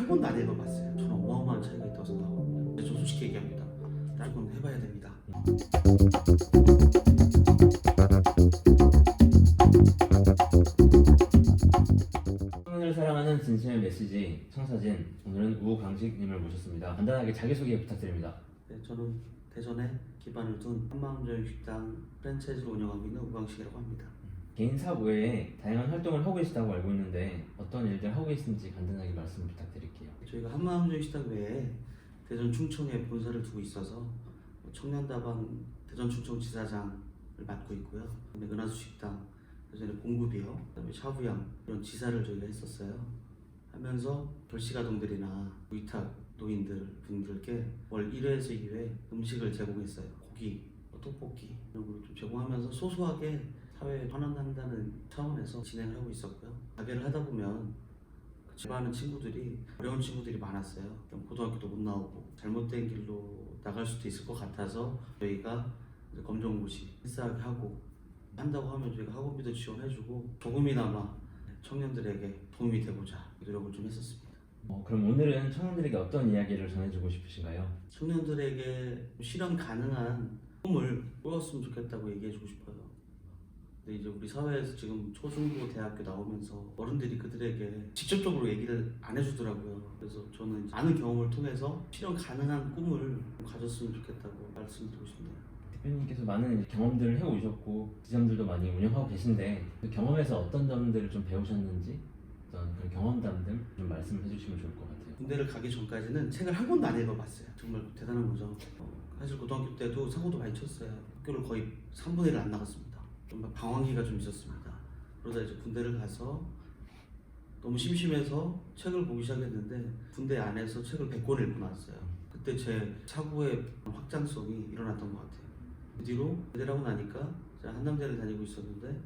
한 번도 안 해봐봤어요. 저는 어마어마한 차이가 있다고 생각하거든요. 근데 저 솔직히 얘기합니다. 무조건 해봐야 됩니다. 청년을 사랑하는 진심의 메시지 청사진, 오늘은 우광식님을 모셨습니다. 간단하게 자기소개 부탁드립니다. 네, 저는 대전에 기반을 둔 한마음저녁식당 프랜차이즈를 운영하고 있는 우광식이라고 합니다. 개인 사업 외에 다양한 활동을 하고 계시다고 알고 있는데 어떤 일들 하고 계신지 간단하게 말씀 부탁드릴게요. 저희가 한마음저녁식당 외에 대전 충청에 본사를 두고 있어서 청년다방 대전 충청지사장을 맡고 있고요. 그다음에 은하수식당, 예전에 공급이요, 그다음에 샤브양 이런 지사를 저희가 했었어요. 하면서 결식아동들이나 위탁 노인들 분들께 월 1회에서 2회 음식을 제공했어요. 고기, 떡볶이 이런 걸 좀 제공하면서 소소하게 사회에 환원한다는 차원에서 진행을 하고 있었고요. 가게를 하다 보면 제가 아는 친구들이 어려운 친구들이 많았어요. 고등학교도 못 나오고 잘못된 길로 나갈 수도 있을 것 같아서 저희가 검정고시 필사하게 하고 한다고 하면 저희가 학원비도 지원해주고 조금이나마 청년들에게 도움이 되고자 노력을 좀 했었습니다. 그럼 오늘은 청년들에게 어떤 이야기를 전해주고 싶으신가요? 청년들에게 실현 가능한 꿈을 꾸었으면 좋겠다고 얘기해주고 싶어요. 근데 이제 우리 사회에서 지금 초중고 대학교 나오면서 어른들이 그들에게 직접적으로 얘기를 안 해주더라고요. 그래서 저는 많은 경험을 통해서 실현 가능한 꿈을 가졌으면 좋겠다고 말씀드리고 싶네요. 대표님께서 많은 경험들을 해오셨고 지점들도 많이 운영하고 계신데 그 경험에서 어떤 점들을 좀 배우셨는지 어떤 그런 경험담들 좀 말씀을 해주시면 좋을 것 같아요. 군대를 가기 전까지는 책을 한 권도 안 읽어봤어요. 정말 대단한 거죠. 사실 고등학교 때도 사고도 많이 쳤어요. 학교를 거의 3분의 1을 안 나갔습니다. 정말 방황기가 좀 있었습니다. 그러다 이제 군대를 가서 너무 심심해서 책을 보기 시작했는데 군대 안에서 책을 100권을 읽고 나왔어요. 그때 제 사고의 확장성이 일어났던 것 같아요. 그 뒤로 군대를 하고 나니까 제가 한남대를 다니고 있었는데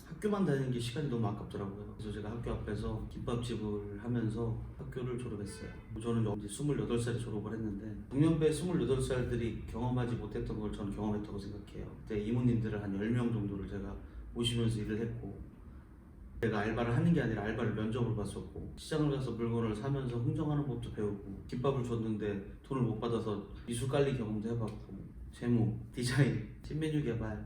학교만 다니는 게 시간이 너무 아깝더라고요. 그래서 제가 학교 앞에서 김밥집을 하면서 학교를 졸업했어요. 저는 이제 28살에 졸업을 했는데 동년배 28살들이 경험하지 못했던 걸 저는 경험했다고 생각해요. 그때 이모님들을 한 10명 정도를 제가 모시면서 일을 했고, 제가 알바를 하는 게 아니라 알바를 면접을 봤었고, 시장을 가서 물건을 사면서 흥정하는 법도 배우고, 김밥을 줬는데 돈을 못 받아서 미술 관리 경험도 해봤고, 재무, 디자인, 신메뉴 개발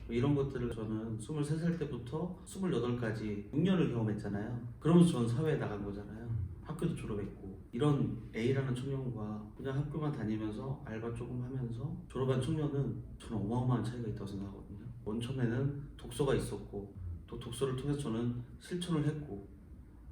이런 것들을 저는 23살 때부터 28까지 6년을 경험했잖아요. 그러면서 저는 사회에 나간 거잖아요. 학교도 졸업했고, 이런 A라는 청년과 그냥 학교만 다니면서 알바 조금 하면서 졸업한 청년은 저는 어마어마한 차이가 있다고 생각하거든요. 원천에는 독서가 있었고, 또 독서를 통해서 저는 실천을 했고,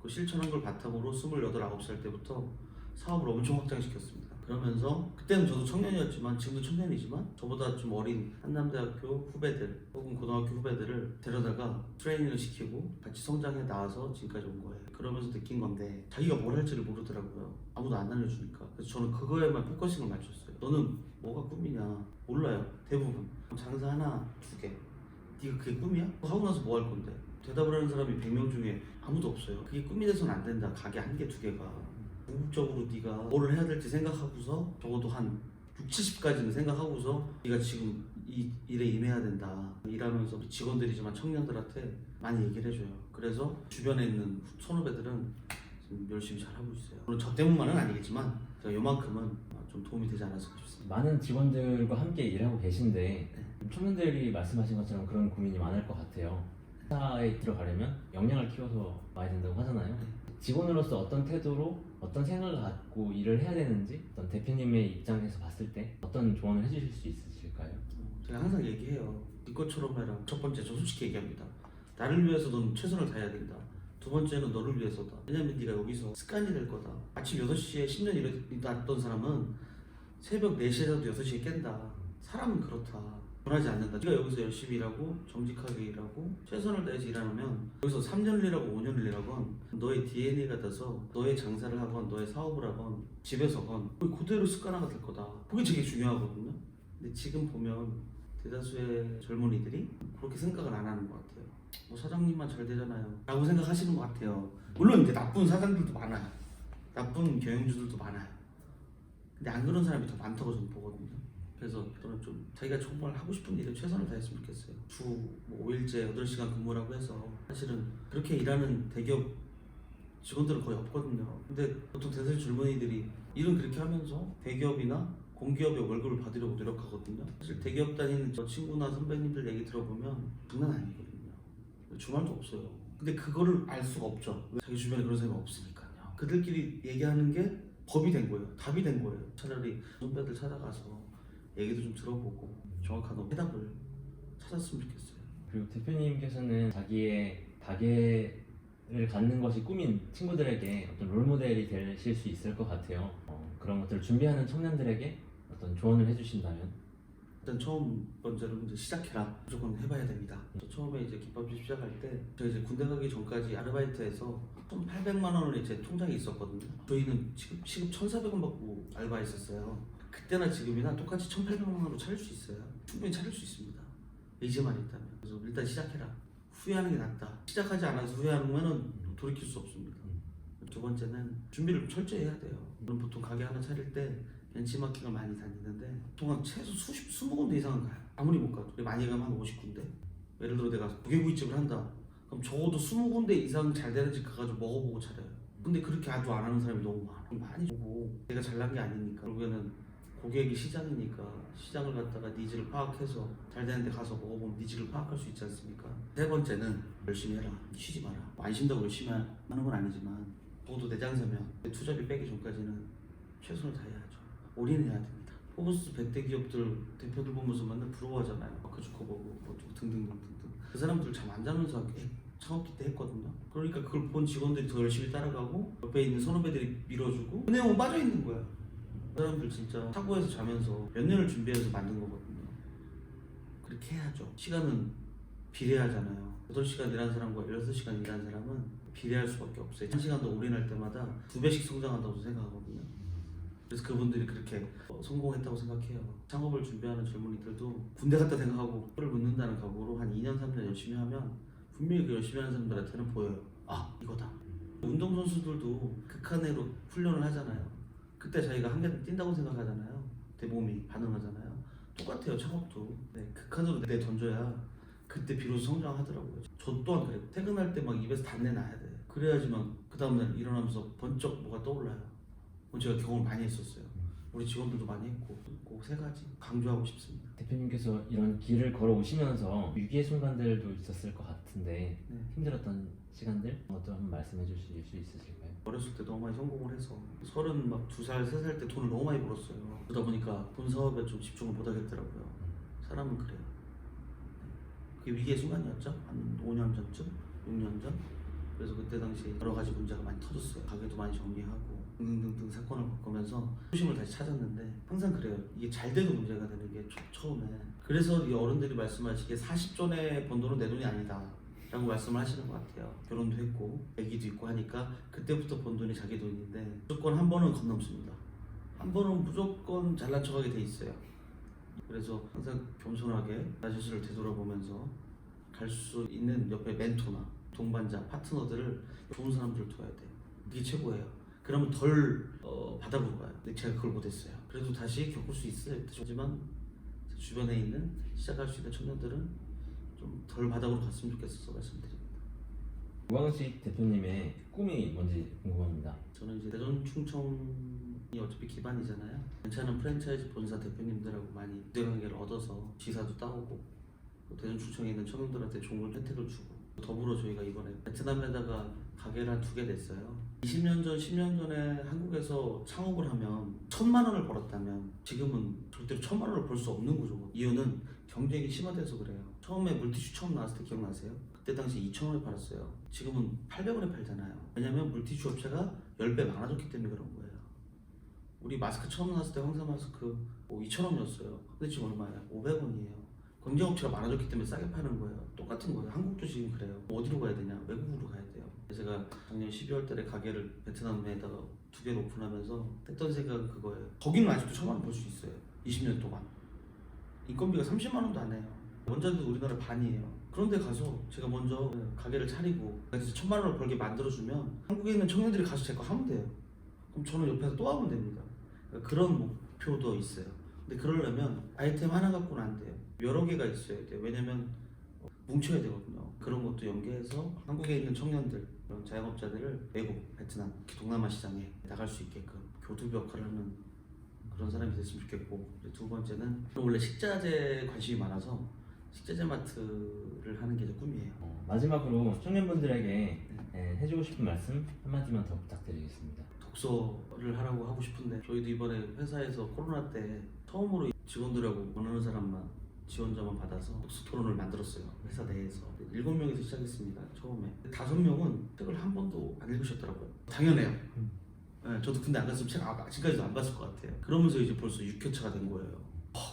그 실천한 걸 바탕으로 28, 9살 때부터 사업을 엄청 확장시켰습니다. 그러면서 그때는 저도 청년이었지만 지금도 청년이지만 저보다 좀 어린 한남대학교 후배들 혹은 고등학교 후배들을 데려다가 트레이닝을 시키고 같이 성장해 나와서 지금까지 온 거예요. 그러면서 느낀 건데 자기가 뭘 할지를 모르더라고요. 아무도 안 알려주니까. 그래서 저는 그거에만 포커싱을 맞췄어요. 너는 뭐가 꿈이냐? 몰라요. 대부분 장사 하나, 두 개. 네가 그게 꿈이야? 하고 나서 뭐 할 건데? 대답을 하는 사람이 100명 중에 아무도 없어요. 그게 꿈이 돼서는 안 된다. 가게 한 개, 두 개가. 궁극적으로 네가 뭐를 해야 될지 생각하고서 적어도 한 60, 70까지는 생각하고서 네가 지금 이 일에 임해야 된다. 일하면서 직원들이지만 청년들한테 많이 얘기를 해줘요. 그래서 주변에 있는 선후배들은 지금 열심히 잘하고 있어요. 물론 저 때문만은 아니겠지만 제가 요만큼은 좀 도움이 되지 않았을까 싶습니다. 많은 직원들과 함께 일하고 계신데 청년들이 말씀하신 것처럼 그런 고민이 많을 것 같아요. 회사에 들어가려면 역량을 키워서 와야 된다고 하잖아요. 직원으로서 어떤 태도로 어떤 생각을 갖고 일을 해야 되는지 어떤 대표님의 입장에서 봤을 때 어떤 조언을 해주실 수 있으실까요? 제가 항상 얘기해요. 네 것처럼 해라. 첫 번째, 저 솔직히 얘기합니다. 나를 위해서 넌 최선을 다해야 된다. 두 번째는 너를 위해서다. 왜냐면 네가 여기서 습관이 될 거다. 아침 6시에 10년 일했던 사람은 새벽 4시에라도 6시에 깬다. 사람은 그렇다. 변하지 않는다. 네가 여기서 열심히 일하고 정직하게 일하고 최선을 다해서 일하면 여기서 3년을 일하고 5년을 일하건 너의 DNA가 돼서 너의 장사를 하건 너의 사업을 하건 집에서건 그대로 습관화가 될 거다. 그게 되게 중요하거든요. 근데 지금 보면 대다수의 젊은이들이 그렇게 생각을 안 하는 것 같아요. 뭐 사장님만 잘 되잖아요 라고 생각하시는 것 같아요. 물론 이제 나쁜 사장들도 많아요. 나쁜 경영주들도 많아요. 근데 안 그런 사람이 더 많다고 저는 보거든요. 그래서 저는 좀 자기가 정말 하고 싶은 일에 최선을 다했으면 좋겠어요. 주 5일째 8시간 근무라고 해서 사실은 그렇게 일하는 대기업 직원들은 거의 없거든요. 근데 보통 대졸 젊은이들이 일은 그렇게 하면서 대기업이나 공기업의 월급을 받으려고 노력하거든요. 사실 대기업 다니는 저 친구나 선배님들 얘기 들어보면 장난 아니거든요. 주말도 없어요. 근데 그거를 알 수가 없죠. 자기 주변에 그런 사람이 없으니까요. 그들끼리 얘기하는 게 법이 된 거예요. 답이 된 거예요. 차라리 선배들 찾아가서 얘기도 좀 들어보고 정확한 해답을 찾았으면 좋겠어요. 그리고 대표님께서는 자기의 가게를 갖는 것이 꿈인 친구들에게 어떤 롤모델이 되실 수 있을 것 같아요. 그런 것들을 준비하는 청년들에게 어떤 조언을 해주신다면? 일단 처음 번째로 이제 시작해라. 무조건 해봐야 됩니다. 저 처음에 이제 김밥집 시작할 때 제가 이제 군대 가기 전까지 아르바이트해서 1,800만 원을 제 통장에 있었거든요. 저희는 지금 시급 1,400원 받고 알바했었어요. 그때나 지금이나 똑같이 1,800만 원으로 차릴 수 있어요. 충분히 차릴 수 있습니다. 의지만 있다면. 그래서 일단 시작해라. 후회하는 게 낫다. 시작하지 않아서 후회하면은 돌이킬 수 없습니다. 두 번째는 준비를 철저히 해야 돼요. 저는 보통 가게 하나 차릴 때 벤치마킹을 많이 다니는데 보통 최소 20군데 이상은 가요. 아무리 못 가도 많이 가면 한 50군데. 예를 들어 내가 조개구이집을 한다. 그럼 적어도 20군데 이상 잘 되는 집 가가지고 먹어보고 차려요. 근데 그렇게 아주 안 하는 사람이 너무 많이 보고 내가 잘난 게 아니니까 결국에는 고객이 시장이니까 시장을 갖다가 니즈를 파악해서 잘 되는 데 가서 먹어보면 니즈를 파악할 수 있지 않습니까? 세 번째는 열심히 해라. 쉬지 마라. 안 쉰다고 열심히 하는 건 아니지만 적어도 내 장사면 투자비 빼기 전까지는 최선을 다해야죠. 올인해야 됩니다. 포브스 100대 기업들 대표들 보면서 맨날 부러워하잖아요. 마크 주커버그 뭐 등등등등등. 그 사람들 잠 안 자면서 창업기 때 했거든요. 그러니까 그걸 본 직원들이 더 열심히 따라가고 옆에 있는 선후배들이 밀어주고 그 내용은 빠져있는 거야. 그 사람들 진짜 사고에서 자면서 몇 년을 준비해서 만든 거거든요. 그렇게 해야죠. 시간은 비례하잖아요. 8시간 일하는 사람과 16시간 일하는 사람은 비례할 수밖에 없어요. 1시간 더 올인할 때마다 2배씩 성장한다고 생각하거든요. 그래서 그분들이 그렇게 성공했다고 생각해요. 창업을 준비하는 젊은이들도 군대 갔다 생각하고 뼈를 묻는다는 각오로 한 2년 3년 열심히 하면 분명히 그 열심히 하는 사람들한테는 보여요. 아 이거다. 운동선수들도 극한으로 훈련을 하잖아요. 그때 자기가 한계를 뛴다고 생각하잖아요. 내 몸이 반응하잖아요. 똑같아요. 창업도. 극한으로 내 던져야 그때 비로소 성장하더라고요. 저 또한 그래요. 퇴근할 때 막 입에서 단내 나야 돼. 그래야지만 그 다음날 일어나면서 번쩍 뭐가 떠올라요. 제가 경험을 많이 했었어요. 우리 직원들도 많이 했고 꼭 세 가지 강조하고 싶습니다. 대표님께서 이런 길을 걸어오시면서 위기의 순간들도 있었을 것 같은데 힘들었던 시간들 어떤 한번 말씀해 주실 수 있으실까요? 어렸을 때 너무 많이 성공을 해서 32살, 3살 때 돈을 너무 많이 벌었어요. 그러다 보니까 본 사업에 좀 집중을 못 하겠더라고요. 사람은 그래요. 그게 위기의 순간이었죠. 한 5년 전쯤, 6년 전. 그래서 그때 당시 여러 가지 문제가 많이 터졌어요. 가게도 많이 정리하고 등등등 사건을 겪으면서 초심을 다시 찾았는데 항상 그래요. 이게 잘 돼도 문제가 되는 게 처음에. 그래서 이 어른들이 말씀하시기에 40전에 번 돈은 내 돈이 아니다 라고 말씀을 하시는 것 같아요. 결혼도 했고 애기도 있고 하니까 그때부터 번 돈이 자기 돈인데 무조건 한 번은 건넘습니다. 한 번은 무조건 잘난 척하게 돼 있어요. 그래서 항상 겸손하게 나 자신을 되돌아보면서 갈 수 있는 옆에 멘토나 동반자, 파트너들을 좋은 사람들을 둬야 돼요. 이게 최고예요. 그러면 덜 바닥으로 가요. 근데 제가 그걸 못했어요. 그래도 다시 겪을 수 있어요. 하지만 주변에 있는 시작할 수 있는 청년들은 좀 덜 바닥으로 갔으면 좋겠어서 말씀드립니다. 우광식 대표님의 꿈이 뭔지 궁금합니다. 저는 이제 대전 충청이 어차피 기반이잖아요. 괜찮은 프랜차이즈 본사 대표님들하고 많이 유대관계를 얻어서 지사도 따오고 대전 충청에 있는 청년들한테 좋은 혜택을 주고 더불어 저희가 이번에 베트남에다가 가게를 한 2개 냈어요. 20년 전, 10년 전에 한국에서 창업을 하면 1,000만 원을 벌었다면 지금은 절대로 1,000만 원을 벌 수 없는 구조고 이유는 경쟁이 심화돼서 그래요. 처음에 물티슈 처음 나왔을 때 기억나세요? 그때 당시 2,000원에 팔았어요. 지금은 800원에 팔잖아요. 왜냐면 물티슈 업체가 10배 많아졌기 때문에 그런 거예요. 우리 마스크 처음 나왔을 때 황사 마스크 2,000원이었어요. 근데 지금 얼마예요? 500원이에요. 경쟁업체가 많아졌기 때문에 싸게 파는 거예요. 똑같은 거예요. 한국도 지금 그래요. 어디로 가야 되냐? 외국으로 가야 돼요. 제가 작년 12월 달에 가게를 베트남에다가 2개를 오픈하면서 했던 생각은 그거예요. 거기는 아직도 1,000만 원 벌 수 있어요. 20년 동안. 인건비가 30만 원도 안 해요. 원자재도 우리나라 반이에요. 그런데 가서 제가 먼저 가게를 차리고 진짜 1,000만 원을 벌게 만들어주면 한국에 있는 청년들이 가서 제 거 하면 돼요. 그럼 저는 옆에서 또 하면 됩니다. 그러니까 그런 목표도 있어요. 근데 그러려면 아이템 하나 갖고는 안 돼요. 여러 개가 있어야 돼요. 왜냐면 뭉쳐야 되거든요. 그런 것도 연계해서 한국에 있는 청년들 그런 자영업자들을 외국, 베트남, 동남아 시장에 나갈 수 있게끔 교두보 역할을 하는 그런 사람이 됐으면 좋겠고, 두 번째는 원래 식자재 관심이 많아서 식자재 마트를 하는 게 제 꿈이에요. 마지막으로 청년분들에게 해주고 싶은 말씀 한마디만 더 부탁드리겠습니다. 독서를 하고 싶은데 저희도 이번에 회사에서 코로나 때 처음으로 직원들하고 원하는 사람만 지원자만 받아서 독서 토론을 만들었어요. 회사 내에서 7명에서 시작했습니다. 처음에 5명은 책을 한 번도 안 읽으셨더라고요. 당연해요. 네, 저도 근데 안 갔으면 책 아직까지도 안 봤을 것 같아요. 그러면서 이제 벌써 6회차가 된 거예요.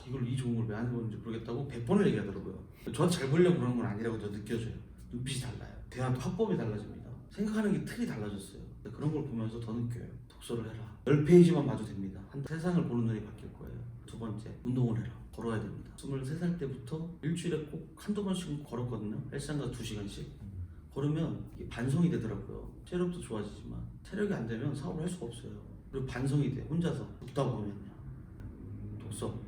이걸 이 좋은 걸 왜 안 읽었는지 모르겠다고 100번을 얘기하더라고요. 저한테 잘 보려고 그러는 건 아니라고 저 느껴져요. 눈빛이 달라요. 대화도 화법이 달라집니다. 생각하는 게 틀이 달라졌어요. 그런 걸 보면서 더 느껴요. 독서를 해라. 10페이지만 봐도 됩니다. 세상을 보는 눈이 바뀔 거예요. 두 번째, 운동을 해라. 걸어야 됩니다. 23살 때부터 일주일에 꼭 한두 번씩 걸었거든요. 헬스장 가서 2시간씩. 걸으면 이게 반성이 되더라고요. 체력도 좋아지지만 체력이 안 되면 사업을 할 수가 없어요. 그리고 반성이 돼. 혼자서 듣다 보면요. 독서,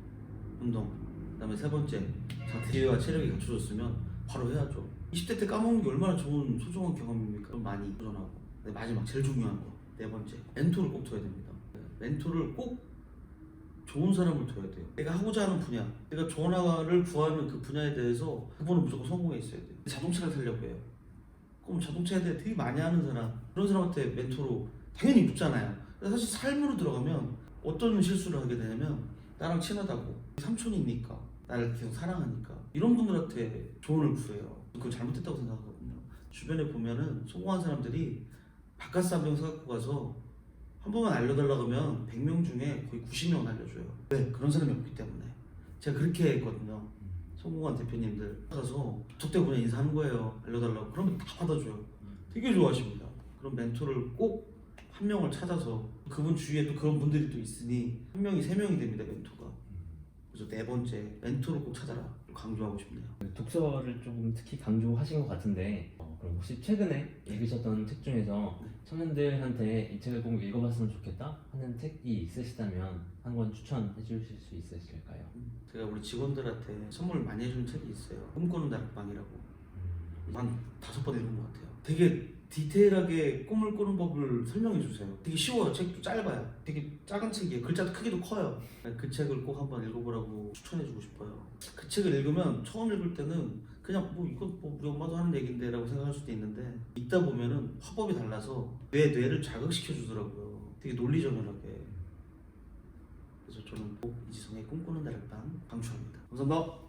운동, 그다음에 세 번째, 자기와 체력이 갖춰졌으면 바로 해야죠. 20대 때 까먹는 게 얼마나 좋은 소중한 경험입니까? 그럼 많이 도전하고. 마지막 제일 중요한 거, 네 번째, 멘토를 꼭 둬야 됩니다. 멘토를 꼭 좋은 사람을 둬야 돼요. 내가 하고자 하는 분야, 내가 전화를 구하는 그 분야에 대해서 그분은 무조건 성공해 있어야 돼요. 자동차를 살려고 해요. 그럼 자동차에 대해 되게 많이 아는 사람, 그런 사람한테 멘토로 당연히 묻잖아요. 사실 삶으로 들어가면 어떤 실수를 하게 되냐면, 나랑 친하다고, 삼촌이니까, 나를 계속 사랑하니까, 이런 분들한테 조언을 구해요. 그거 잘못했다고 생각하거든요. 주변에 보면은 성공한 사람들이 바카스 한 병 사갖고 가서 한 번만 알려달라고 하면 100명 중에 거의 90명은 알려줘요. 왜? 그런 사람이 없기 때문에. 제가 그렇게 했거든요. 성공한 대표님들 가서 덕대 그냥 인사하는 거예요. 알려달라고. 그러면 다 받아줘요. 되게 좋아하십니다. 그런 멘토를 꼭 한 명을 찾아서, 그분 주위에 또 그런 분들이 또 있으니 1명이 3명이 됩니다, 멘토가. 그래서 네 번째, 멘토를 꼭 찾아라. 강조하고 싶네요. 독서를 조금 특히 강조하신 것 같은데 그럼 혹시 최근에 읽으셨던 책 중에서 청년들한테 이 책을 꼭 읽어봤으면 좋겠다 하는 책이 있으시다면 한 권 추천해 주실 수 있으실까요? 제가 우리 직원들한테 선물 많이 해준 책이 있어요. 꿈꾸는 다락방이라고. 한 5번 읽은 것 같아요. 되게 디테일하게 꿈을 꾸는 법을 설명해 주세요. 되게 쉬워요. 책도 짧아요. 되게 작은 책이에요. 글자도 크기도 커요. 그 책을 꼭 한번 읽어보라고 추천해 주고 싶어요. 그 책을 읽으면 처음 읽을 때는 그냥 이건 우리 엄마도 하는 얘긴데 라고 생각할 수도 있는데, 읽다 보면은 화법이 달라서 뇌를 자극시켜 주더라고요. 되게 논리적연하게. 그래서 저는 꼭 이지성의 꿈꾸는 다락방 강추합니다. 감사합니다.